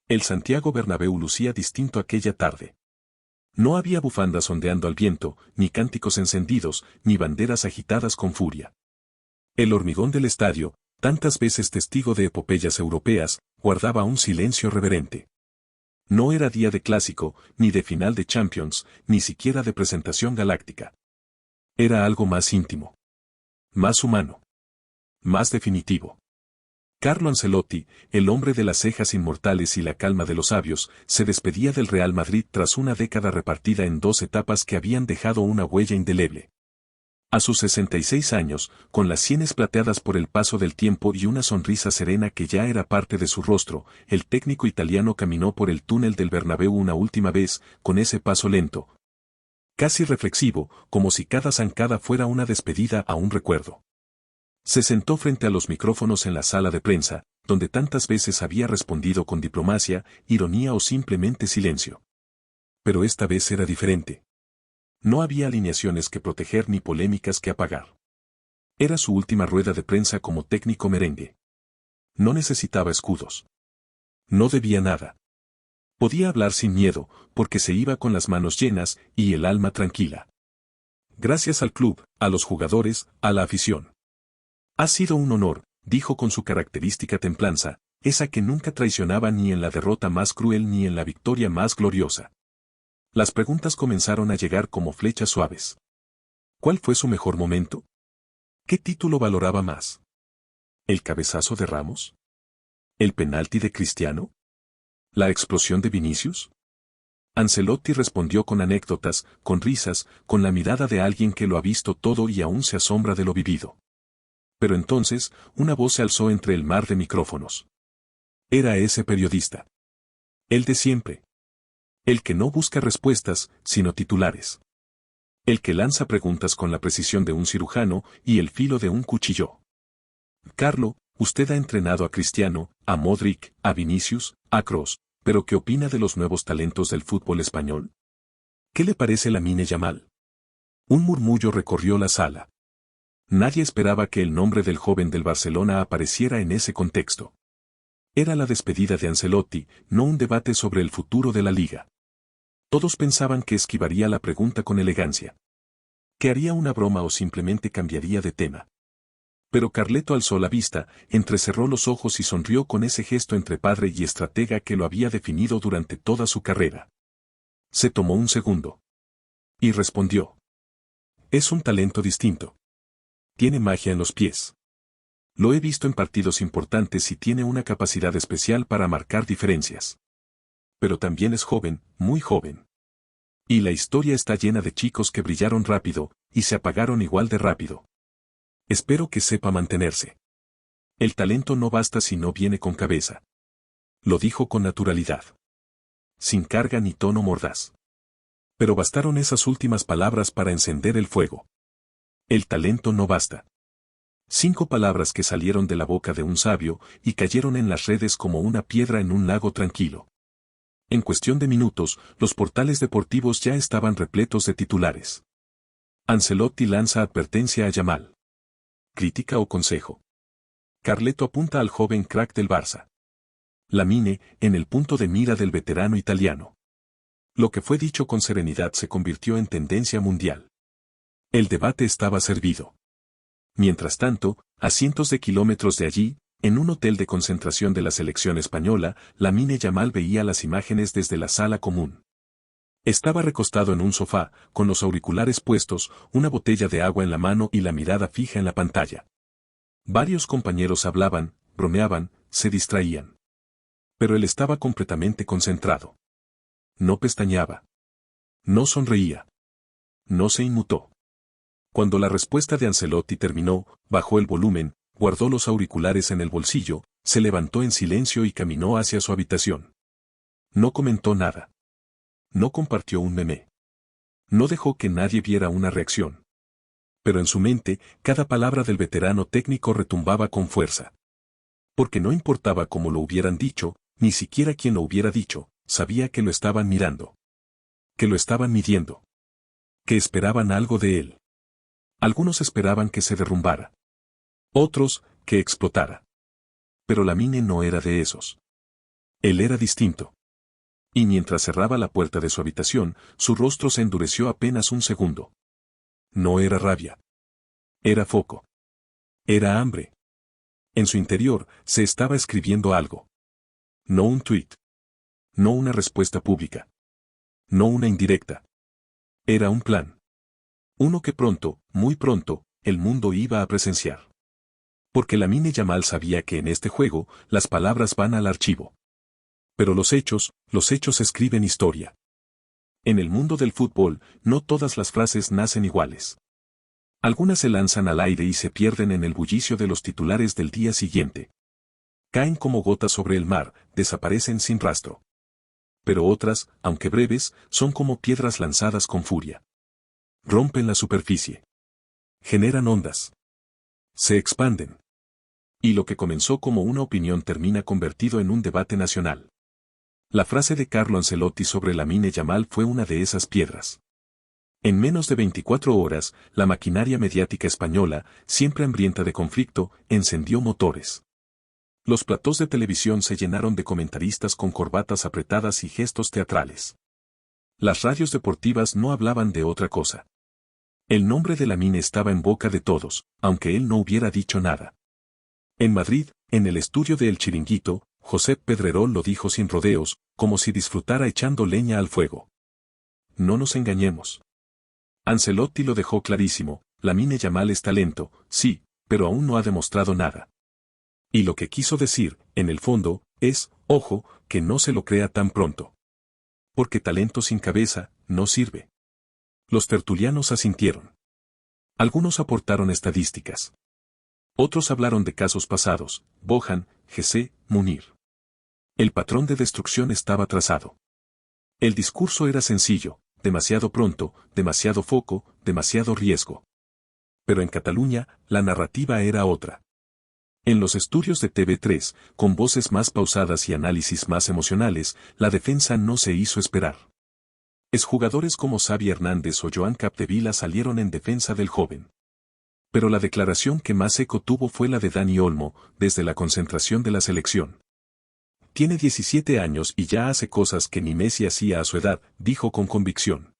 El Santiago Bernabéu lucía distinto aquella tarde. No había bufandas ondeando al viento, ni cánticos encendidos, ni banderas agitadas con furia. El hormigón del estadio, tantas veces testigo de epopeyas europeas, guardaba un silencio reverente. No era día de clásico, ni de final de Champions, ni siquiera de presentación galáctica. Era algo más íntimo. Más humano. Más definitivo. Carlo Ancelotti, el hombre de las cejas inmortales y la calma de los sabios, se despedía del Real Madrid tras una década repartida en dos etapas que habían dejado una huella indeleble. A sus 66 años, con las sienes plateadas por el paso del tiempo y una sonrisa serena que ya era parte de su rostro, el técnico italiano caminó por el túnel del Bernabéu una última vez, con ese paso lento, casi reflexivo, como si cada zancada fuera una despedida a un recuerdo. Se sentó frente a los micrófonos en la sala de prensa, donde tantas veces había respondido con diplomacia, ironía o simplemente silencio. Pero esta vez era diferente. No había alineaciones que proteger ni polémicas que apagar. Era su última rueda de prensa como técnico merengue. No necesitaba escudos. No debía nada. Podía hablar sin miedo, porque se iba con las manos llenas y el alma tranquila. Gracias al club, a los jugadores, a la afición. Ha sido un honor, dijo con su característica templanza, esa que nunca traicionaba ni en la derrota más cruel ni en la victoria más gloriosa. Las preguntas comenzaron a llegar como flechas suaves. ¿Cuál fue su mejor momento? ¿Qué título valoraba más? ¿El cabezazo de Ramos? ¿El penalti de Cristiano? ¿La explosión de Vinicius? Ancelotti respondió con anécdotas, con risas, con la mirada de alguien que lo ha visto todo y aún se asombra de lo vivido. Pero entonces, una voz se alzó entre el mar de micrófonos. Era ese periodista. El de siempre. El que no busca respuestas, sino titulares. El que lanza preguntas con la precisión de un cirujano y el filo de un cuchillo. Carlo, usted ha entrenado a Cristiano, a Modric, a Vinicius, a Kroos, pero ¿qué opina de los nuevos talentos del fútbol español? ¿Qué le parece Lamine Yamal? Un murmullo recorrió la sala. Nadie esperaba que el nombre del joven del Barcelona apareciera en ese contexto. Era la despedida de Ancelotti, no un debate sobre el futuro de la liga. Todos pensaban que esquivaría la pregunta con elegancia. Que haría una broma o simplemente cambiaría de tema. Pero Carleto alzó la vista, entrecerró los ojos y sonrió con ese gesto entre padre y estratega que lo había definido durante toda su carrera. Se tomó un segundo. Y respondió. Es un talento distinto. Tiene magia en los pies. Lo he visto en partidos importantes y tiene una capacidad especial para marcar diferencias. Pero también es joven, muy joven. Y la historia está llena de chicos que brillaron rápido, y se apagaron igual de rápido. Espero que sepa mantenerse. El talento no basta si no viene con cabeza. Lo dijo con naturalidad. Sin carga ni tono mordaz. Pero bastaron esas últimas palabras para encender el fuego. El talento no basta. 5 palabras que salieron de la boca de un sabio y cayeron en las redes como una piedra en un lago tranquilo. En cuestión de minutos, los portales deportivos ya estaban repletos de titulares. Ancelotti lanza advertencia a Yamal. ¿Crítica o consejo? Carleto apunta al joven crack del Barça. Lamine, en el punto de mira del veterano italiano. Lo que fue dicho con serenidad se convirtió en tendencia mundial. El debate estaba servido. Mientras tanto, a cientos de kilómetros de allí, en un hotel de concentración de la selección española, Lamine Yamal veía las imágenes desde la sala común. Estaba recostado en un sofá, con los auriculares puestos, una botella de agua en la mano y la mirada fija en la pantalla. Varios compañeros hablaban, bromeaban, se distraían. Pero él estaba completamente concentrado. No pestañeaba. No sonreía. No se inmutó. Cuando la respuesta de Ancelotti terminó, bajó el volumen, guardó los auriculares en el bolsillo, se levantó en silencio y caminó hacia su habitación. No comentó nada. No compartió un meme. No dejó que nadie viera una reacción. Pero en su mente, cada palabra del veterano técnico retumbaba con fuerza. Porque no importaba cómo lo hubieran dicho, ni siquiera quién lo hubiera dicho, sabía que lo estaban mirando. Que lo estaban midiendo. Que esperaban algo de él. Algunos esperaban que se derrumbara. Otros, que explotara. Pero Lamine no era de esos. Él era distinto. Y mientras cerraba la puerta de su habitación, su rostro se endureció apenas un segundo. No era rabia. Era foco. Era hambre. En su interior, se estaba escribiendo algo. No un tuit. No una respuesta pública. No una indirecta. Era un plan. Uno que pronto, muy pronto, el mundo iba a presenciar. Porque Lamine Yamal sabía que en este juego, las palabras van al archivo. Pero los hechos escriben historia. En el mundo del fútbol, no todas las frases nacen iguales. Algunas se lanzan al aire y se pierden en el bullicio de los titulares del día siguiente. Caen como gotas sobre el mar, desaparecen sin rastro. Pero otras, aunque breves, son como piedras lanzadas con furia. Rompen la superficie. Generan ondas. Se expanden. Y lo que comenzó como una opinión termina convertido en un debate nacional. La frase de Carlo Ancelotti sobre Lamine Yamal fue una de esas piedras. En menos de 24 horas, la maquinaria mediática española, siempre hambrienta de conflicto, encendió motores. Los platós de televisión se llenaron de comentaristas con corbatas apretadas y gestos teatrales. Las radios deportivas no hablaban de otra cosa. El nombre de Lamine estaba en boca de todos, aunque él no hubiera dicho nada. En Madrid, en el estudio de El Chiringuito, Josep Pedrerol lo dijo sin rodeos, como si disfrutara echando leña al fuego. No nos engañemos. Ancelotti lo dejó clarísimo, Lamine Yamal es talento, sí, pero aún no ha demostrado nada. Y lo que quiso decir, en el fondo, es, ojo, que no se lo crea tan pronto. Porque talento sin cabeza, no sirve. Los tertulianos asintieron. Algunos aportaron estadísticas. Otros hablaron de casos pasados, Bojan, Jesse, Munir. El patrón de destrucción estaba trazado. El discurso era sencillo, demasiado pronto, demasiado foco, demasiado riesgo. Pero en Cataluña, la narrativa era otra. En los estudios de TV3, con voces más pausadas y análisis más emocionales, la defensa no se hizo esperar. Exjugadores como Xavi Hernández o Joan Capdevila salieron en defensa del joven. Pero la declaración que más eco tuvo fue la de Dani Olmo, desde la concentración de la selección. Tiene 17 años y ya hace cosas que ni Messi hacía a su edad, dijo con convicción.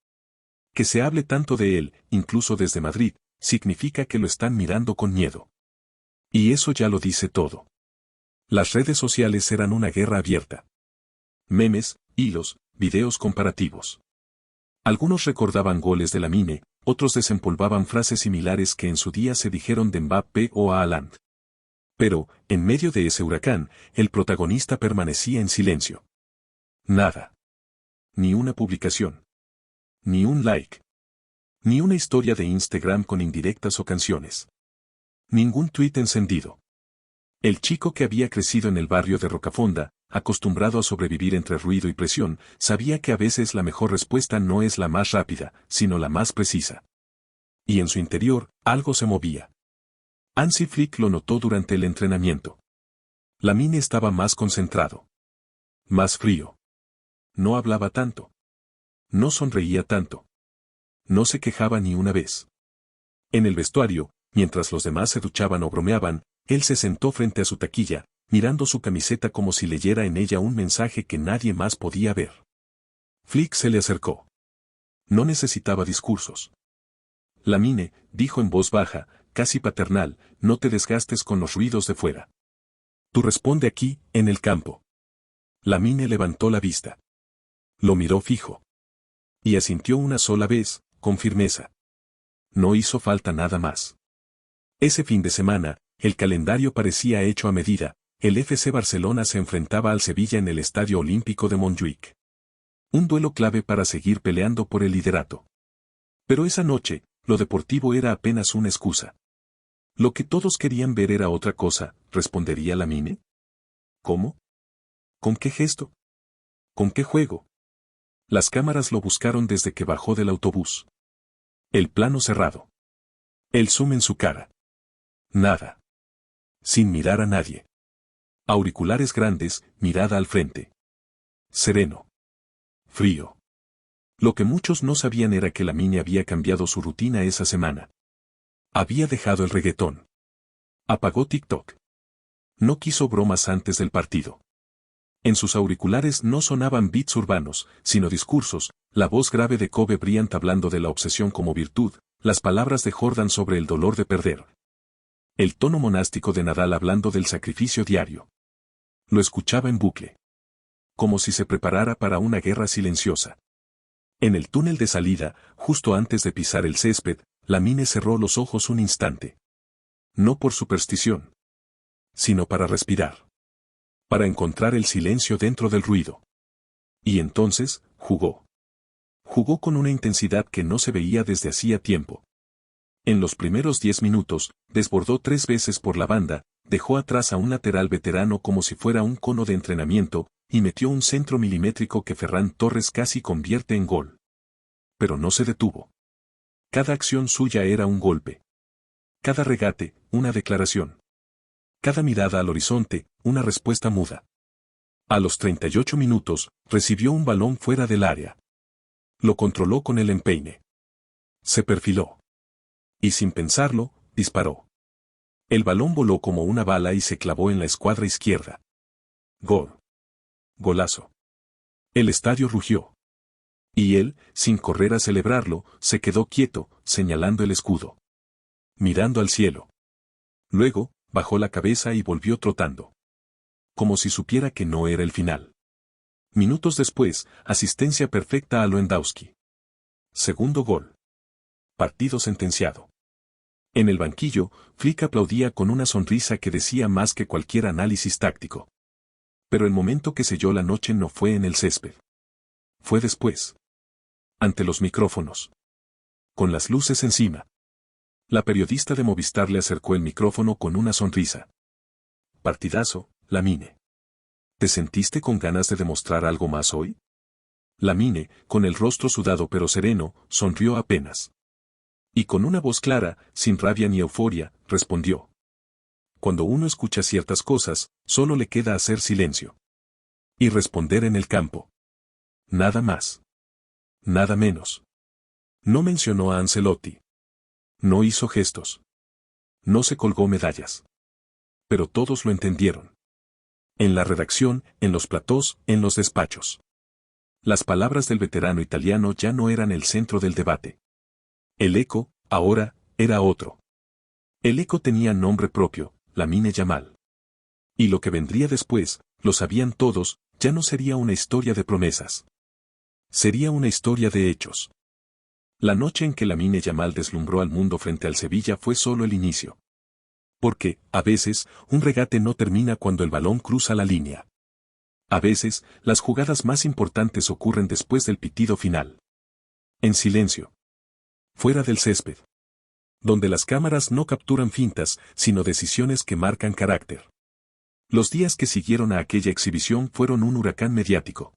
Que se hable tanto de él, incluso desde Madrid, significa que lo están mirando con miedo. Y eso ya lo dice todo. Las redes sociales eran una guerra abierta. Memes, hilos, videos comparativos. Algunos recordaban goles de Lamine, otros desempolvaban frases similares que en su día se dijeron de Mbappé o Haaland. Pero, en medio de ese huracán, el protagonista permanecía en silencio. Nada. Ni una publicación. Ni un like. Ni una historia de Instagram con indirectas o canciones. Ningún tuit encendido. El chico que había crecido en el barrio de Rocafonda, acostumbrado a sobrevivir entre ruido y presión, sabía que a veces la mejor respuesta no es la más rápida, sino la más precisa. Y en su interior, algo se movía. Hansi Flick lo notó durante el entrenamiento. Lamine estaba más concentrado. Más frío. No hablaba tanto. No sonreía tanto. No se quejaba ni una vez. En el vestuario, mientras los demás se duchaban o bromeaban, él se sentó frente a su taquilla, mirando su camiseta como si leyera en ella un mensaje que nadie más podía ver. Flick se le acercó. No necesitaba discursos. Lamine, dijo en voz baja, casi paternal, no te desgastes con los ruidos de fuera. Tú responde aquí, en el campo. Lamine levantó la vista. Lo miró fijo. Y asintió una sola vez, con firmeza. No hizo falta nada más. Ese fin de semana, el calendario parecía hecho a medida, el FC Barcelona se enfrentaba al Sevilla en el Estadio Olímpico de Montjuic. Un duelo clave para seguir peleando por el liderato. Pero esa noche, lo deportivo era apenas una excusa. Lo que todos querían ver era otra cosa, ¿respondería Lamine? ¿Cómo? ¿Con qué gesto? ¿Con qué juego? Las cámaras lo buscaron desde que bajó del autobús. El plano cerrado. El zoom en su cara. Nada. Sin mirar a nadie. Auriculares grandes, mirada al frente. Sereno. Frío. Lo que muchos no sabían era que Lamine había cambiado su rutina esa semana. Había dejado el reggaetón. Apagó TikTok. No quiso bromas antes del partido. En sus auriculares no sonaban beats urbanos, sino discursos, la voz grave de Kobe Bryant hablando de la obsesión como virtud, las palabras de Jordan sobre el dolor de perder. El tono monástico de Nadal hablando del sacrificio diario. Lo escuchaba en bucle. Como si se preparara para una guerra silenciosa. En el túnel de salida, justo antes de pisar el césped, Lamine cerró los ojos un instante. No por superstición, sino para respirar. Para encontrar el silencio dentro del ruido. Y entonces, jugó. Jugó con una intensidad que no se veía desde hacía tiempo. En los primeros 10 minutos, desbordó 3 veces por la banda, dejó atrás a un lateral veterano como si fuera un cono de entrenamiento, y metió un centro milimétrico que Ferran Torres casi convierte en gol. Pero no se detuvo. Cada acción suya era un golpe. Cada regate, una declaración. Cada mirada al horizonte, una respuesta muda. A los 38 minutos, recibió un balón fuera del área. Lo controló con el empeine. Se perfiló. Y sin pensarlo, disparó. El balón voló como una bala y se clavó en la escuadra izquierda. Gol. Golazo. El estadio rugió. Y él, sin correr a celebrarlo, se quedó quieto, señalando el escudo. Mirando al cielo. Luego, bajó la cabeza y volvió trotando. Como si supiera que no era el final. Minutos después, asistencia perfecta a Lewandowski. Segundo gol. Partido sentenciado. En el banquillo, Flick aplaudía con una sonrisa que decía más que cualquier análisis táctico. Pero el momento que selló la noche no fue en el césped. Fue después. Ante los micrófonos. Con las luces encima. La periodista de Movistar le acercó el micrófono con una sonrisa. Partidazo, Lamine. ¿Te sentiste con ganas de demostrar algo más hoy? Lamine, con el rostro sudado pero sereno, sonrió apenas. Y con una voz clara, sin rabia ni euforia, respondió. Cuando uno escucha ciertas cosas, solo le queda hacer silencio. Y responder en el campo. Nada más. Nada menos. No mencionó a Ancelotti. No hizo gestos. No se colgó medallas. Pero todos lo entendieron. En la redacción, en los platós, en los despachos. Las palabras del veterano italiano ya no eran el centro del debate. El eco, ahora, era otro. El eco tenía nombre propio, Lamine Yamal. Y lo que vendría después, lo sabían todos, ya no sería una historia de promesas. Sería una historia de hechos. La noche en que Lamine Yamal deslumbró al mundo frente al Sevilla fue solo el inicio. Porque, a veces, un regate no termina cuando el balón cruza la línea. A veces, las jugadas más importantes ocurren después del pitido final. En silencio. Fuera del césped. Donde las cámaras no capturan fintas, sino decisiones que marcan carácter. Los días que siguieron a aquella exhibición fueron un huracán mediático.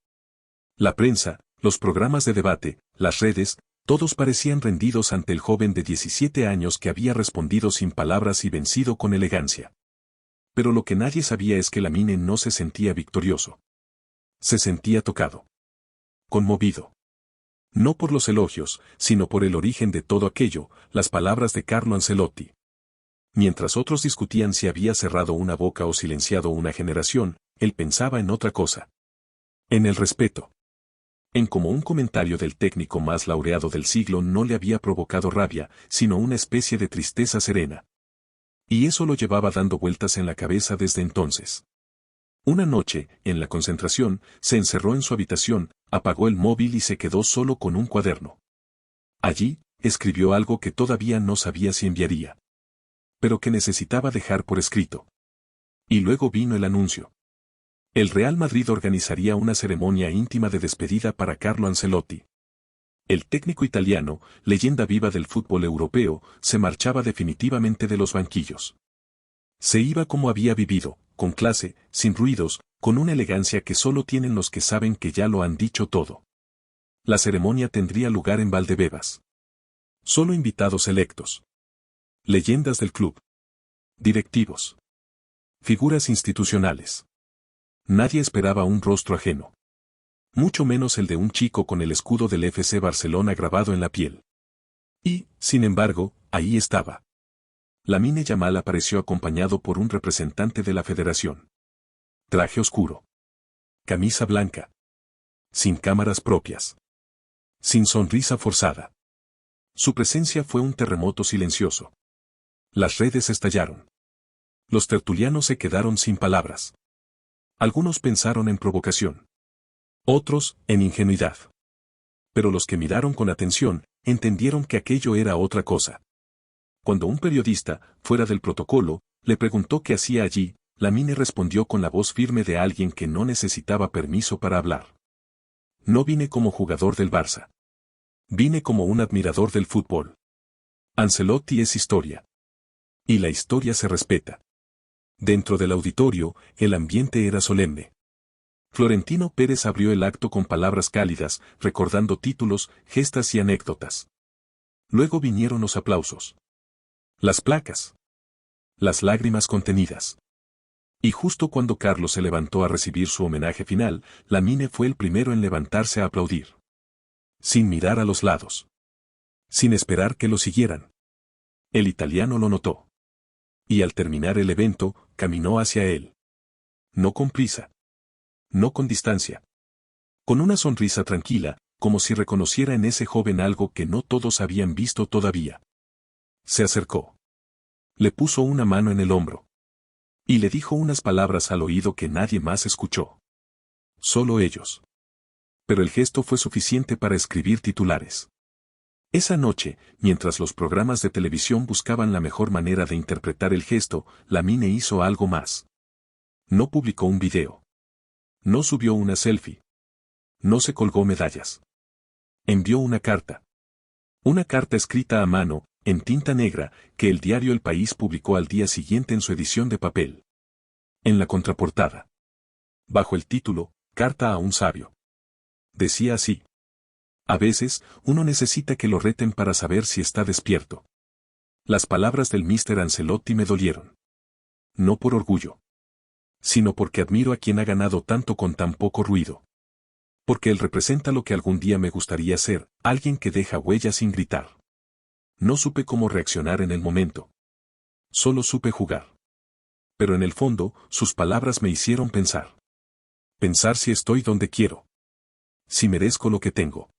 La prensa, los programas de debate, las redes, todos parecían rendidos ante el joven de 17 años que había respondido sin palabras y vencido con elegancia. Pero lo que nadie sabía es que Lamine no se sentía victorioso. Se sentía tocado. Conmovido. No por los elogios, sino por el origen de todo aquello, las palabras de Carlo Ancelotti. Mientras otros discutían si había cerrado una boca o silenciado una generación, él pensaba en otra cosa. En el respeto. En cómo un comentario del técnico más laureado del siglo no le había provocado rabia, sino una especie de tristeza serena. Y eso lo llevaba dando vueltas en la cabeza desde entonces. Una noche, en la concentración, se encerró en su habitación, apagó el móvil y se quedó solo con un cuaderno. Allí, escribió algo que todavía no sabía si enviaría. Pero que necesitaba dejar por escrito. Y luego vino el anuncio. El Real Madrid organizaría una ceremonia íntima de despedida para Carlo Ancelotti. El técnico italiano, leyenda viva del fútbol europeo, se marchaba definitivamente de los banquillos. Se iba como había vivido, con clase, sin ruidos, con una elegancia que solo tienen los que saben que ya lo han dicho todo. La ceremonia tendría lugar en Valdebebas. Solo invitados selectos. Leyendas del club. Directivos. Figuras institucionales. Nadie esperaba un rostro ajeno. Mucho menos el de un chico con el escudo del FC Barcelona grabado en la piel. Y, sin embargo, ahí estaba. Lamine Yamal apareció acompañado por un representante de la federación. Traje oscuro. camisa blanca. Sin cámaras propias. Sin sonrisa forzada. Su presencia fue un terremoto silencioso. Las redes estallaron. Los tertulianos se quedaron sin palabras. Algunos pensaron en provocación. Otros, en ingenuidad. Pero los que miraron con atención, entendieron que aquello era otra cosa. Cuando un periodista, fuera del protocolo, le preguntó qué hacía allí, Lamine respondió con la voz firme de alguien que no necesitaba permiso para hablar. No vine como jugador del Barça. Vine como un admirador del fútbol. Ancelotti es historia. Y la historia se respeta. Dentro del auditorio, el ambiente era solemne. Florentino Pérez abrió el acto con palabras cálidas, recordando títulos, gestas y anécdotas. Luego vinieron los aplausos. Las placas. Las lágrimas contenidas. Y justo cuando Carlos se levantó a recibir su homenaje final, Lamine fue el primero en levantarse a aplaudir. Sin mirar a los lados. Sin esperar que lo siguieran. El italiano lo notó. Y al terminar el evento, caminó hacia él. No con prisa. No con distancia. Con una sonrisa tranquila, como si reconociera en ese joven algo que no todos habían visto todavía. Se acercó. Le puso una mano en el hombro. Y le dijo unas palabras al oído que nadie más escuchó. Solo ellos. Pero el gesto fue suficiente para escribir titulares. Esa noche, mientras los programas de televisión buscaban la mejor manera de interpretar el gesto, Lamine hizo algo más. No publicó un video. No subió una selfie. No se colgó medallas. Envió una carta. Una carta escrita a mano, en tinta negra, que el diario El País publicó al día siguiente en su edición de papel. En la contraportada. Bajo el título, Carta a un sabio. Decía así. A veces, uno necesita que lo reten para saber si está despierto. Las palabras del Mr. Ancelotti me dolieron. No por orgullo. Sino porque admiro a quien ha ganado tanto con tan poco ruido. Porque él representa lo que algún día me gustaría ser, alguien que deja huellas sin gritar. No supe cómo reaccionar en el momento. Solo supe jugar. Pero en el fondo, sus palabras me hicieron pensar. Pensar si estoy donde quiero. Si merezco lo que tengo.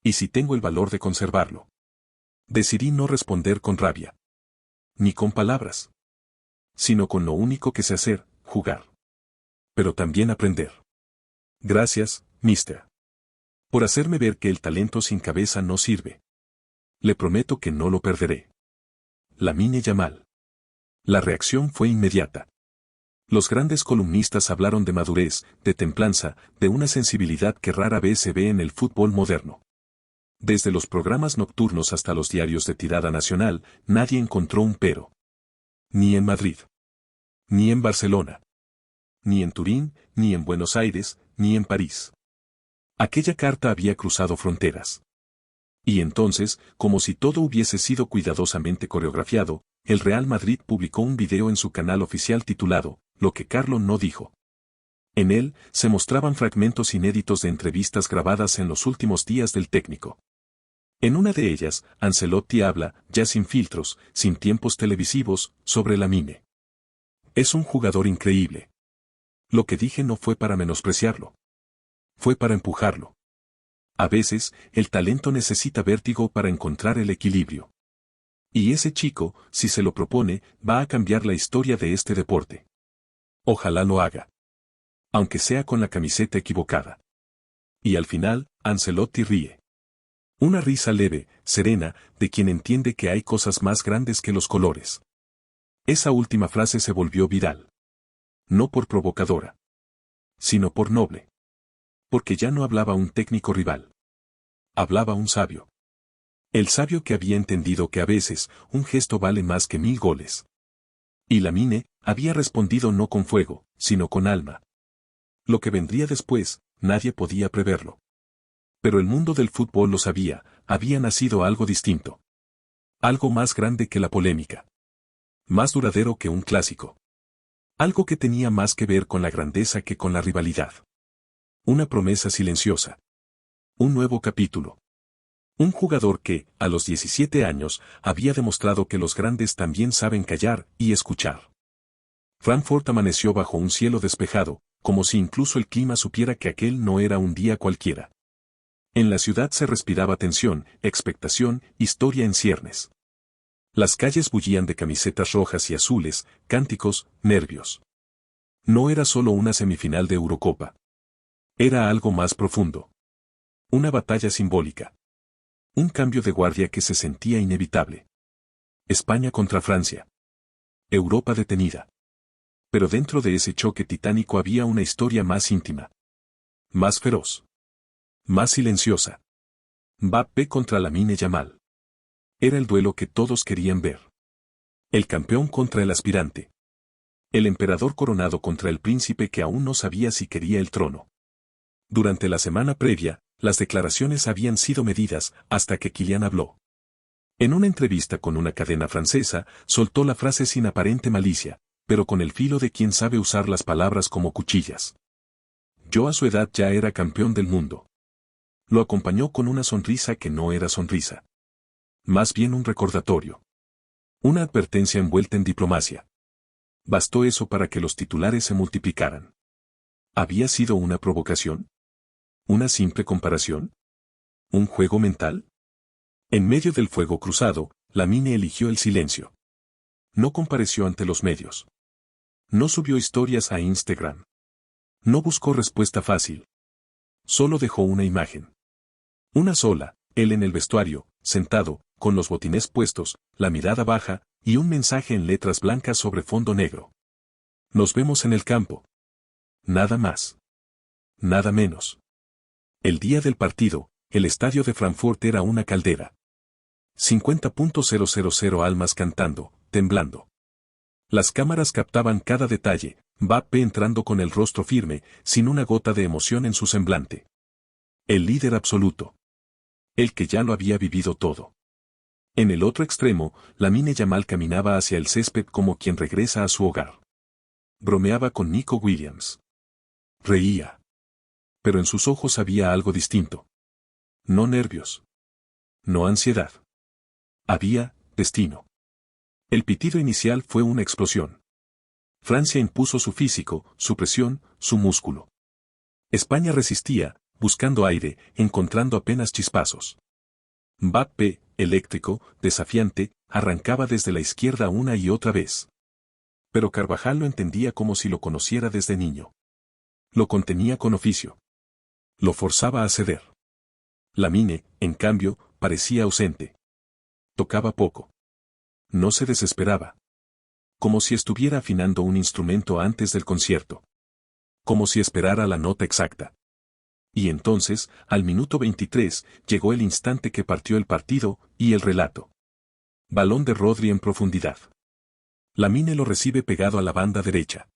Y si tengo el valor de conservarlo. Decidí no responder con rabia. Ni con palabras. Sino con lo único que sé hacer, jugar. Pero también aprender. Gracias, mister. Por hacerme ver que el talento sin cabeza no sirve. Le prometo que no lo perderé. Lamine Yamal. La reacción fue inmediata. Los grandes columnistas hablaron de madurez, de templanza, de una sensibilidad que rara vez se ve en el fútbol moderno. Desde los programas nocturnos hasta los diarios de tirada nacional, nadie encontró un pero. Ni en Madrid. Ni en Barcelona. Ni en Turín, ni en Buenos Aires, ni en París. Aquella carta había cruzado fronteras. Y entonces, como si todo hubiese sido cuidadosamente coreografiado, el Real Madrid publicó un video en su canal oficial titulado, Lo que Carlo no dijo. En él, se mostraban fragmentos inéditos de entrevistas grabadas en los últimos días del técnico. En una de ellas, Ancelotti habla, ya sin filtros, sin tiempos televisivos, sobre Lamine. Es un jugador increíble. Lo que dije no fue para menospreciarlo. Fue para empujarlo. A veces, el talento necesita vértigo para encontrar el equilibrio. Y ese chico, si se lo propone, va a cambiar la historia de este deporte. Ojalá lo haga. Aunque sea con la camiseta equivocada. Y al final, Ancelotti ríe. Una risa leve, serena, de quien entiende que hay cosas más grandes que los colores. Esa última frase se volvió viral. No por provocadora. Sino por noble. Porque ya no hablaba un técnico rival. Hablaba un sabio. El sabio que había entendido que a veces, un gesto vale más que 1000 goles. Y Lamine, había respondido no con fuego, sino con alma. Lo que vendría después, nadie podía preverlo. Pero el mundo del fútbol lo sabía, había nacido algo distinto. Algo más grande que la polémica. Más duradero que un clásico. Algo que tenía más que ver con la grandeza que con la rivalidad. Una promesa silenciosa. Un nuevo capítulo. Un jugador que, a los 17 años, había demostrado que los grandes también saben callar y escuchar. Frankfurt amaneció bajo un cielo despejado, como si incluso el clima supiera que aquel no era un día cualquiera. En la ciudad se respiraba tensión, expectación, historia en ciernes. Las calles bullían de camisetas rojas y azules, cánticos, nervios. No era solo una semifinal de Eurocopa. Era algo más profundo. Una batalla simbólica. Un cambio de guardia que se sentía inevitable. España contra Francia. Europa detenida. Pero dentro de ese choque titánico había una historia más íntima. Más feroz. Más silenciosa. Mbappé contra Lamine Yamal. Era el duelo que todos querían ver. El campeón contra el aspirante. El emperador coronado contra el príncipe que aún no sabía si quería el trono. Durante la semana previa, las declaraciones habían sido medidas hasta que Kylian habló. En una entrevista con una cadena francesa, soltó la frase sin aparente malicia, pero con el filo de quien sabe usar las palabras como cuchillas. Yo a su edad ya era campeón del mundo. Lo acompañó con una sonrisa que no era sonrisa. Más bien un recordatorio. Una advertencia envuelta en diplomacia. Bastó eso para que los titulares se multiplicaran. ¿Había sido una provocación? ¿Una simple comparación? ¿Un juego mental? En medio del fuego cruzado, Lamine eligió el silencio. No compareció ante los medios. No subió historias a Instagram. No buscó respuesta fácil. Solo dejó una imagen. Una sola, él en el vestuario, sentado, con los botines puestos, la mirada baja, y un mensaje en letras blancas sobre fondo negro. Nos vemos en el campo. Nada más. Nada menos. El día del partido, el estadio de Frankfurt era una caldera. 50.000 almas cantando, temblando. Las cámaras captaban cada detalle, Mbappé entrando con el rostro firme, sin una gota de emoción en su semblante. El líder absoluto. El que ya lo había vivido todo. En el otro extremo, Lamine Yamal caminaba hacia el césped como quien regresa a su hogar. Bromeaba con Nico Williams. Reía. Pero en sus ojos había algo distinto. No nervios. No ansiedad. Había destino. El pitido inicial fue una explosión. Francia impuso su físico, su presión, su músculo. España resistía, buscando aire, encontrando apenas chispazos. Mbappé, eléctrico, desafiante, arrancaba desde la izquierda una y otra vez. Pero Carvajal lo entendía como si lo conociera desde niño. Lo contenía con oficio. Lo forzaba a ceder. Lamine, en cambio, parecía ausente. Tocaba poco. No se desesperaba. Como si estuviera afinando un instrumento antes del concierto. Como si esperara la nota exacta. Y entonces, al minuto 23, llegó el instante que partió el partido, y el relato. Balón de Rodri en profundidad. Lamine lo recibe pegado a la banda derecha.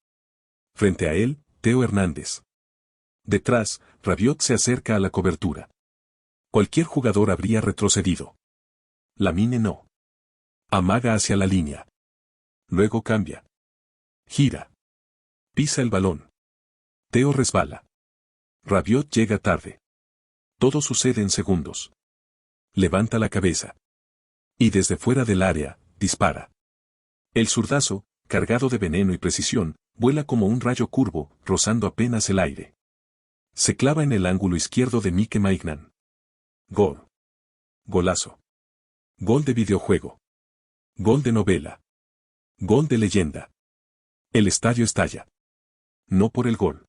Frente a él, Theo Hernández. Detrás, Rabiot se acerca a la cobertura. Cualquier jugador habría retrocedido. Lamine no. Amaga hacia la línea. Luego cambia. Gira. Pisa el balón. Theo resbala. Rabiot llega tarde. Todo sucede en segundos. Levanta la cabeza. Y desde fuera del área, dispara. El zurdazo, cargado de veneno y precisión, vuela como un rayo curvo, rozando apenas el aire. Se clava en el ángulo izquierdo de Mike Maignan. Gol. Golazo. Gol de videojuego. Gol de novela. Gol de leyenda. El estadio estalla. No por el gol.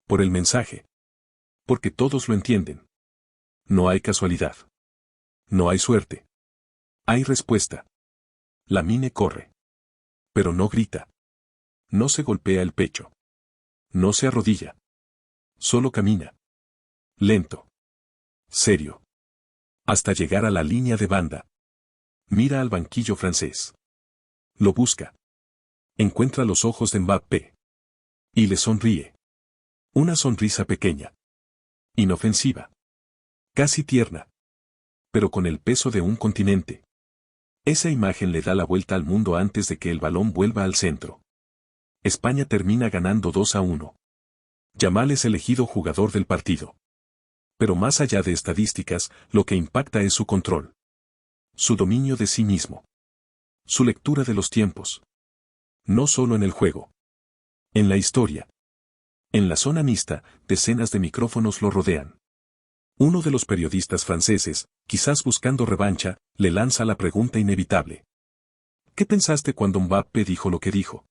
Por el mensaje. Porque todos lo entienden. No hay casualidad. No hay suerte. Hay respuesta. Lamine corre. Pero no grita. No se golpea el pecho. No se arrodilla. Solo camina. Lento. Serio. Hasta llegar a la línea de banda. Mira al banquillo francés. Lo busca. Encuentra los ojos de Mbappé. Y le sonríe. Una sonrisa pequeña. Inofensiva. Casi tierna. Pero con el peso de un continente. Esa imagen le da la vuelta al mundo antes de que el balón vuelva al centro. España termina ganando 2-1. Yamal es elegido jugador del partido. Pero más allá de estadísticas, lo que impacta es su control. Su dominio de sí mismo. Su lectura de los tiempos. No solo en el juego. En la historia. En la zona mixta, decenas de micrófonos lo rodean. Uno de los periodistas franceses, quizás buscando revancha, le lanza la pregunta inevitable. ¿Qué pensaste cuando Mbappé dijo lo que dijo?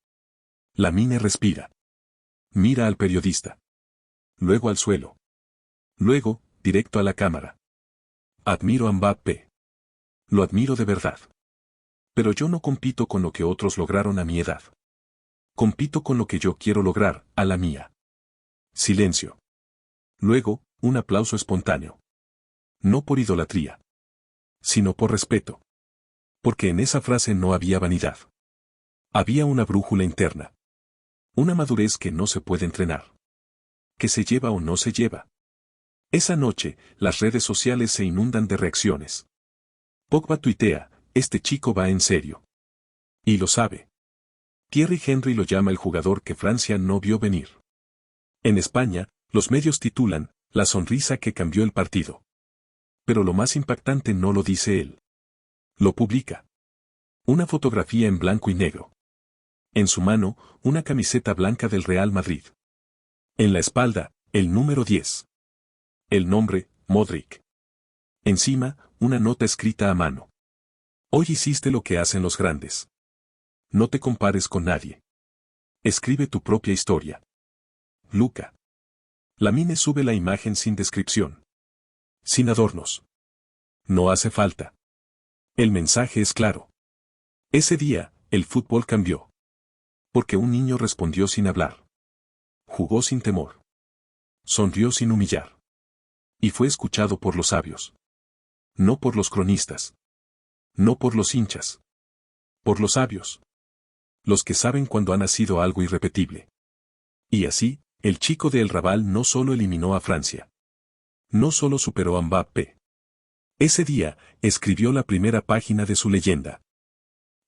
Lamine respira. Mira al periodista. Luego al suelo. Luego, directo a la cámara. Admiro a Mbappé. Lo admiro de verdad. Pero yo no compito con lo que otros lograron a mi edad. Compito con lo que yo quiero lograr, a la mía. Silencio. Luego, un aplauso espontáneo. No por idolatría. Sino por respeto. Porque en esa frase no había vanidad. Había una brújula interna. Una madurez que no se puede entrenar. Que se lleva o no se lleva. Esa noche, las redes sociales se inundan de reacciones. Pogba tuitea, este chico va en serio. Y lo sabe. Thierry Henry lo llama el jugador que Francia no vio venir. En España, los medios titulan, la sonrisa que cambió el partido. Pero lo más impactante no lo dice él. Lo publica. Una fotografía en blanco y negro. En su mano, una camiseta blanca del Real Madrid. En la espalda, el número 10. El nombre, Modric. Encima, una nota escrita a mano. Hoy hiciste lo que hacen los grandes. No te compares con nadie. Escribe tu propia historia. Luca. Lamine sube la imagen sin descripción. Sin adornos. No hace falta. El mensaje es claro. Ese día, el fútbol cambió. Porque un niño respondió sin hablar. Jugó sin temor. Sonrió sin humillar. Y fue escuchado por los sabios. No por los cronistas. No por los hinchas. Por los sabios. Los que saben cuando ha nacido algo irrepetible. Y así, el chico de El Raval no solo eliminó a Francia. No solo superó a Mbappé. Ese día, escribió la primera página de su leyenda.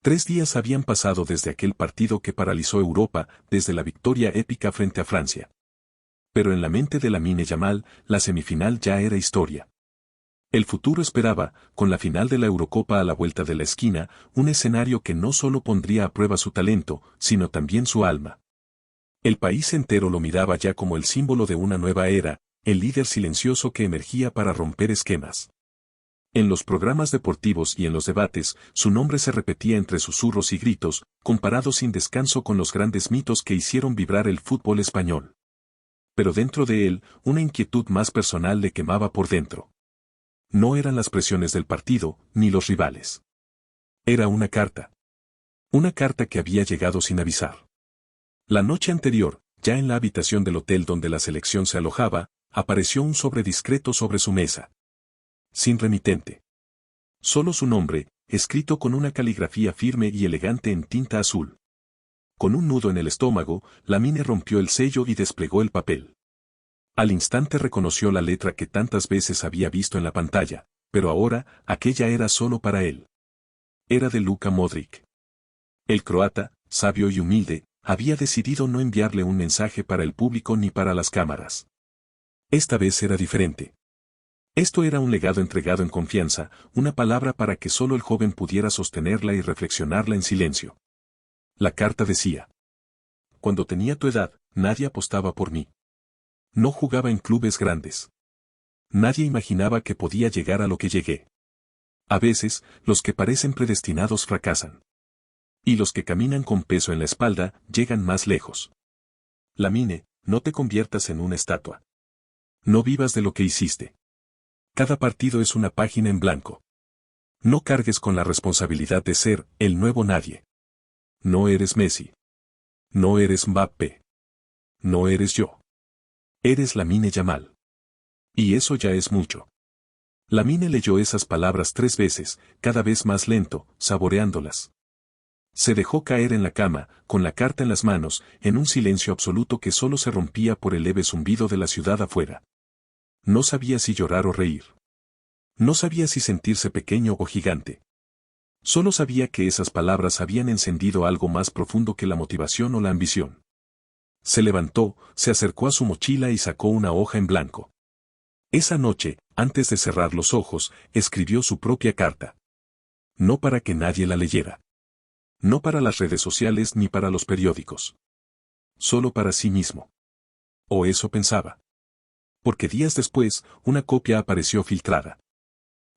3 días habían pasado desde aquel partido que paralizó Europa, desde la victoria épica frente a Francia. Pero en la mente de Lamine Yamal, la semifinal ya era historia. El futuro esperaba, con la final de la Eurocopa a la vuelta de la esquina, un escenario que no solo pondría a prueba su talento, sino también su alma. El país entero lo miraba ya como el símbolo de una nueva era, el líder silencioso que emergía para romper esquemas. En los programas deportivos y en los debates, su nombre se repetía entre susurros y gritos, comparado sin descanso con los grandes mitos que hicieron vibrar el fútbol español. Pero dentro de él, una inquietud más personal le quemaba por dentro. No eran las presiones del partido, ni los rivales. Era una carta. Una carta que había llegado sin avisar. La noche anterior, ya en la habitación del hotel donde la selección se alojaba, apareció un sobre discreto sobre su mesa. Sin remitente. Solo su nombre, escrito con una caligrafía firme y elegante en tinta azul. Con un nudo en el estómago, Lamine rompió el sello y desplegó el papel. Al instante reconoció la letra que tantas veces había visto en la pantalla, pero ahora, aquella era solo para él. Era de Luka Modric. El croata, sabio y humilde, había decidido no enviarle un mensaje para el público ni para las cámaras. Esta vez era diferente. Esto era un legado entregado en confianza, una palabra para que solo el joven pudiera sostenerla y reflexionarla en silencio. La carta decía: cuando tenía tu edad, nadie apostaba por mí. No jugaba en clubes grandes. Nadie imaginaba que podía llegar a lo que llegué. A veces, los que parecen predestinados fracasan. Y los que caminan con peso en la espalda, llegan más lejos. Lamine, no te conviertas en una estatua. No vivas de lo que hiciste. Cada partido es una página en blanco. No cargues con la responsabilidad de ser el nuevo nadie. No eres Messi. No eres Mbappé. No eres yo. Eres Lamine Yamal. Y eso ya es mucho. Lamine leyó esas palabras 3 veces, cada vez más lento, saboreándolas. Se dejó caer en la cama, con la carta en las manos, en un silencio absoluto que solo se rompía por el leve zumbido de la ciudad afuera. No sabía si llorar o reír. No sabía si sentirse pequeño o gigante. Solo sabía que esas palabras habían encendido algo más profundo que la motivación o la ambición. Se levantó, se acercó a su mochila y sacó una hoja en blanco. Esa noche, antes de cerrar los ojos, escribió su propia carta. No para que nadie la leyera. No para las redes sociales ni para los periódicos. Solo para sí mismo. O eso pensaba. Porque días después, una copia apareció filtrada.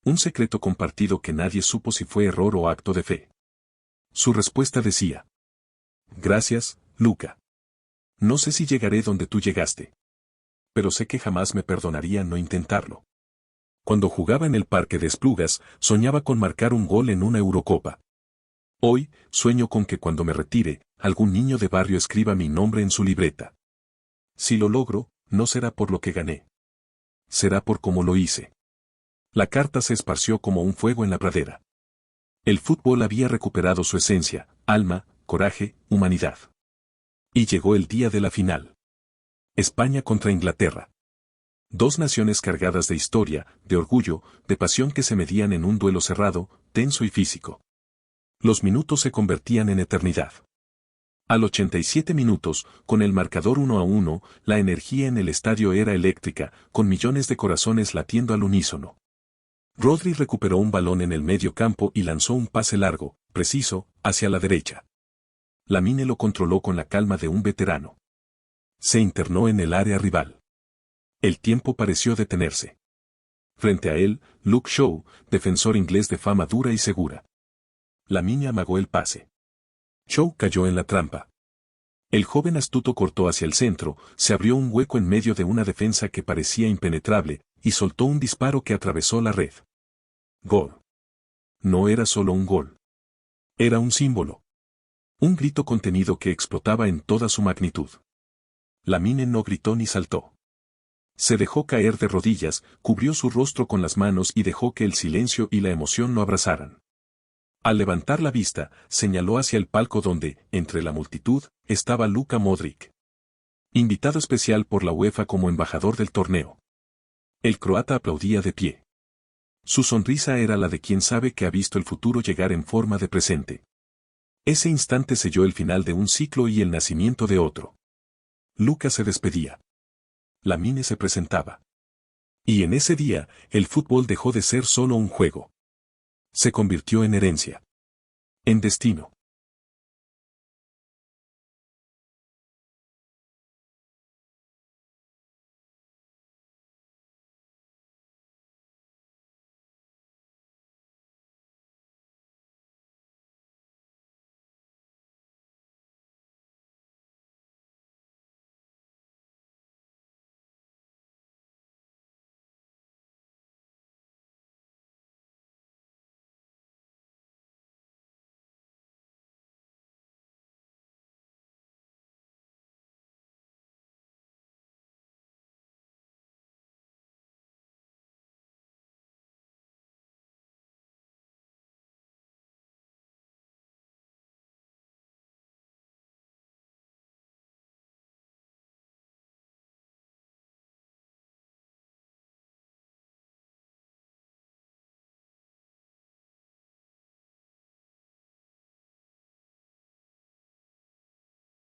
Un secreto compartido que nadie supo si fue error o acto de fe. Su respuesta decía: Gracias, Luca. No sé si llegaré donde tú llegaste. Pero sé que jamás me perdonaría no intentarlo. Cuando jugaba en el Parque de Esplugas, soñaba con marcar un gol en una Eurocopa. Hoy, sueño con que cuando me retire, algún niño de barrio escriba mi nombre en su libreta. Si lo logro, no será por lo que gané. Será por cómo lo hice. La carta se esparció como un fuego en la pradera. El fútbol había recuperado su esencia, alma, coraje, humanidad. Y llegó el día de la final. España contra Inglaterra. Dos naciones cargadas de historia, de orgullo, de pasión que se medían en un duelo cerrado, tenso y físico. Los minutos se convertían en eternidad. Al 87 minutos, con el marcador 1-1, la energía en el estadio era eléctrica, con millones de corazones latiendo al unísono. Rodri recuperó un balón en el medio campo y lanzó un pase largo, preciso, hacia la derecha. Lamine lo controló con la calma de un veterano. Se internó en el área rival. El tiempo pareció detenerse. Frente a él, Luke Shaw, defensor inglés de fama dura y segura. Lamine amagó el pase. Shaw cayó en la trampa. El joven astuto cortó hacia el centro, se abrió un hueco en medio de una defensa que parecía impenetrable, y soltó un disparo que atravesó la red. Gol. No era solo un gol. Era un símbolo. Un grito contenido que explotaba en toda su magnitud. Lamine no gritó ni saltó. Se dejó caer de rodillas, cubrió su rostro con las manos y dejó que el silencio y la emoción lo abrazaran. Al levantar la vista, señaló hacia el palco donde, entre la multitud, estaba Luka Modric. Invitado especial por la UEFA como embajador del torneo. El croata aplaudía de pie. Su sonrisa era la de quien sabe que ha visto el futuro llegar en forma de presente. Ese instante selló el final de un ciclo y el nacimiento de otro. Luka se despedía. Lamine se presentaba. Y en ese día, el fútbol dejó de ser solo un juego. Se convirtió en herencia. En destino.